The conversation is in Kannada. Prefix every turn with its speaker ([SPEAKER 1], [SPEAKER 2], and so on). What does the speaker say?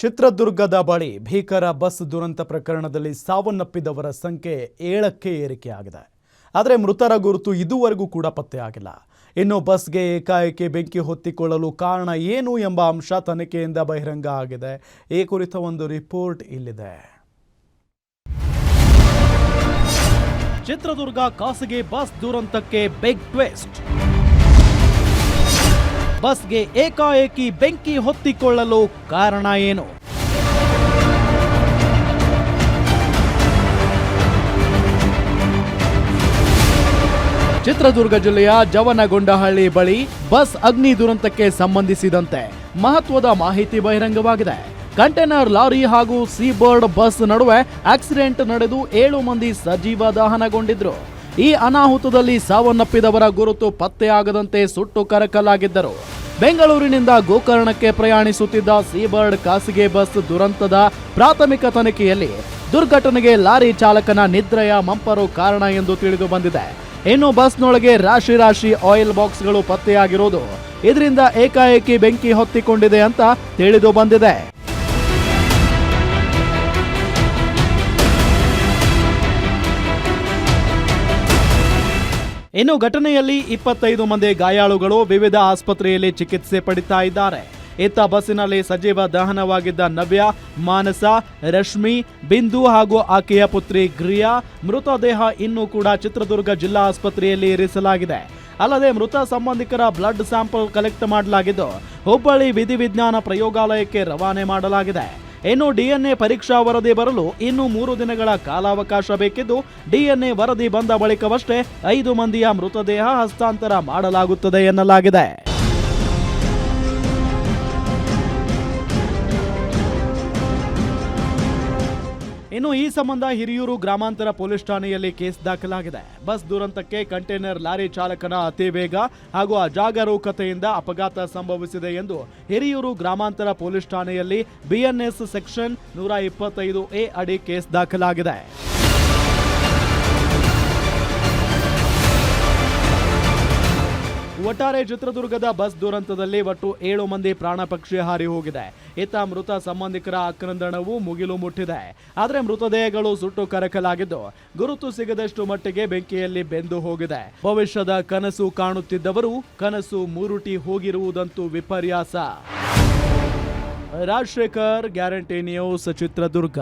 [SPEAKER 1] ಚಿತ್ರದುರ್ಗದ ಬಳಿ ಭೀಕರ ಬಸ್ ದುರಂತ ಪ್ರಕರಣದಲ್ಲಿ ಸಾವನ್ನಪ್ಪಿದವರ ಸಂಖ್ಯೆ 7ಕ್ಕೆ ಏರಿಕೆಯಾಗಿದೆ. ಆದರೆ ಮೃತರ ಗುರುತು ಇದುವರೆಗೂ ಕೂಡ ಪತ್ತೆಯಾಗಿಲ್ಲ. ಇನ್ನು ಬಸ್ಗೆ ಏಕಾಏಕಿ ಬೆಂಕಿ ಹೊತ್ತಿಕೊಳ್ಳಲು ಕಾರಣ ಏನು ಎಂಬ ಅಂಶ ತನಿಖೆಯಿಂದ ಬಹಿರಂಗ ಆಗಿದೆ. ಈ ಕುರಿತ ಒಂದು ರಿಪೋರ್ಟ್ ಇಲ್ಲಿದೆ. ಚಿತ್ರದುರ್ಗ ಖಾಸಗಿ ಬಸ್ ದುರಂತಕ್ಕೆ ಬಿಗ್ ಟ್ವಿಸ್ಟ್. ಬಸ್ಗೆ ಏಕಾಏಕಿ ಬೆಂಕಿ ಹೊತ್ತಿಕೊಳ್ಳಲು ಕಾರಣ ಏನು? ಚಿತ್ರದುರ್ಗ ಜಿಲ್ಲೆಯ ಜವನಗೊಂಡಹಳ್ಳಿ ಬಳಿ ಬಸ್ ಅಗ್ನಿ ದುರಂತಕ್ಕೆ ಸಂಬಂಧಿಸಿದಂತೆ ಮಹತ್ವದ ಮಾಹಿತಿ ಬಹಿರಂಗವಾಗಿದೆ. ಕಂಟೈನರ್ ಲಾರಿ ಹಾಗೂ ಸೀಬರ್ಡ್ ಬಸ್ ನಡುವೆ ಆಕ್ಸಿಡೆಂಟ್ ನಡೆದು 7 ಮಂದಿ ಸಜೀವ ದಹನಗೊಂಡಿದ್ರು. ಈ ಅನಾಹುತದಲ್ಲಿ ಸಾವನ್ನಪ್ಪಿದವರ ಗುರುತು ಪತ್ತೆಯಾಗದಂತೆ ಸುಟ್ಟು ಕರಕಲಾಗಿದ್ದರು. ಬೆಂಗಳೂರಿನಿಂದ ಗೋಕರ್ಣಕ್ಕೆ ಪ್ರಯಾಣಿಸುತ್ತಿದ್ದ ಸೀಬರ್ಡ್ ಖಾಸಗಿ ಬಸ್ ದುರಂತದ ಪ್ರಾಥಮಿಕ ತನಿಖೆಯಲ್ಲಿ ದುರ್ಘಟನೆಗೆ ಲಾರಿ ಚಾಲಕನ ನಿದ್ರೆಯ ಮಂಪರು ಕಾರಣ ಎಂದು ತಿಳಿದು ಬಂದಿದೆ. ಇನ್ನು ಬಸ್ನೊಳಗೆ ರಾಶಿ ಆಯಿಲ್ ಬಾಕ್ಸ್ಗಳು ಪತ್ತೆಯಾಗಿರುವುದು ಇದರಿಂದ ಏಕಾಏಕಿ ಬೆಂಕಿ ಹೊತ್ತಿಕೊಂಡಿದೆ ಅಂತ ತಿಳಿದು ಬಂದಿದೆ. ಇನ್ನು ಘಟನೆಯಲ್ಲಿ 25 ಮಂದಿ ಗಾಯಾಳುಗಳು ವಿವಿಧ ಆಸ್ಪತ್ರೆಯಲ್ಲಿ ಚಿಕಿತ್ಸೆ ಪಡಿತಾ ಇದ್ದಾರೆ. ಇತ್ತ ಬಸ್ಸಿನಲ್ಲಿ ಸಜೀವ ದಹನವಾಗಿದ್ದ ನವ್ಯ, ಮಾನಸ, ರಶ್ಮಿ, ಬಿಂದು ಹಾಗೂ ಆಕೆಯ ಪುತ್ರಿ ಗ್ರಿಯಾ ಮೃತದೇಹ ಇನ್ನೂ ಕೂಡ ಚಿತ್ರದುರ್ಗ ಜಿಲ್ಲಾ ಆಸ್ಪತ್ರೆಯಲ್ಲಿ ಇರಿಸಲಾಗಿದೆ. ಅಲ್ಲದೆ ಮೃತ ಸಂಬಂಧಿಕರ ಬ್ಲಡ್ ಸ್ಯಾಂಪಲ್ ಕಲೆಕ್ಟ್ ಮಾಡಲಾಗಿದ್ದು ಹುಬ್ಬಳ್ಳಿ ವಿಧಿವಿಜ್ಞಾನ ಪ್ರಯೋಗಾಲಯಕ್ಕೆ ರವಾನೆ ಮಾಡಲಾಗಿದೆ. ಇನ್ನು ಡಿಎನ್ಎ ಪರೀಕ್ಷಾ ವರದಿ ಬರಲು ಇನ್ನು 3 ದಿನಗಳ ಕಾಲಾವಕಾಶ ಬೇಕಿದ್ದು ಡಿಎನ್ಎ ವರದಿ ಬಂದ ಬಳಿಕವಷ್ಟೇ 5 ಮಂದಿಯ ಮೃತದೇಹ ಹಸ್ತಾಂತರ ಮಾಡಲಾಗುತ್ತದೆ ಎನ್ನಲಾಗಿದೆ. ಇನ್ನು ಈ ಸಂಬಂಧ ಹಿರಿಯೂರು ಗ್ರಾಮಾಂತರ ಪೊಲೀಸ್ ಠಾಣೆಯಲ್ಲಿ ಕೇಸ್ ದಾಖಲಾಗಿದೆ. ಬಸ್ ದುರಂತಕ್ಕೆ ಕಂಟೈನರ್ ಲಾರಿ ಚಾಲಕನ ಅತಿ ವೇಗ ಹಾಗೂ ಅಜಾಗರೂಕತೆಯಿಂದ ಅಪಘಾತ ಸಂಭವಿಸಿದೆ ಎಂದು ಹಿರಿಯೂರು ಗ್ರಾಮಾಂತರ ಪೊಲೀಸ್ ಠಾಣೆಯಲ್ಲಿ ಬಿಎನ್ಎಸ್ ಸೆಕ್ಷನ್ 125A ಅಡಿ ಕೇಸ್ ದಾಖಲಾಗಿದೆ. ಒಟ್ಟಾರೆ ಚಿತ್ರದುರ್ಗದ ಬಸ್ ದುರಂತದಲ್ಲಿ ಒಟ್ಟು 7 ಮಂದಿ ಪ್ರಾಣ ಪಕ್ಷಿ ಹಾರಿ ಹೋಗಿದೆ. ಇತ್ತ ಮೃತ ಸಂಬಂಧಿಕರ ಆಕ್ರಂದನವು ಮುಗಿಲು ಮುಟ್ಟಿದೆ. ಆದರೆ ಮೃತದೇಹಗಳು ಸುಟ್ಟು ಕರಕಲಾಗಿದ್ದು ಗುರುತು ಸಿಗದಷ್ಟು ಮಟ್ಟಿಗೆ ಬೆಂಕಿಯಲ್ಲಿ ಬೆಂದು ಹೋಗಿದೆ. ಭವಿಷ್ಯದ ಕನಸು ಕಾಣುತ್ತಿದ್ದವರು ಕನಸು ಮುರುಟಿ ಹೋಗಿರುವುದಂತೂ ವಿಪರ್ಯಾಸ. Rajashekhar, guarantee news, Chitradurga.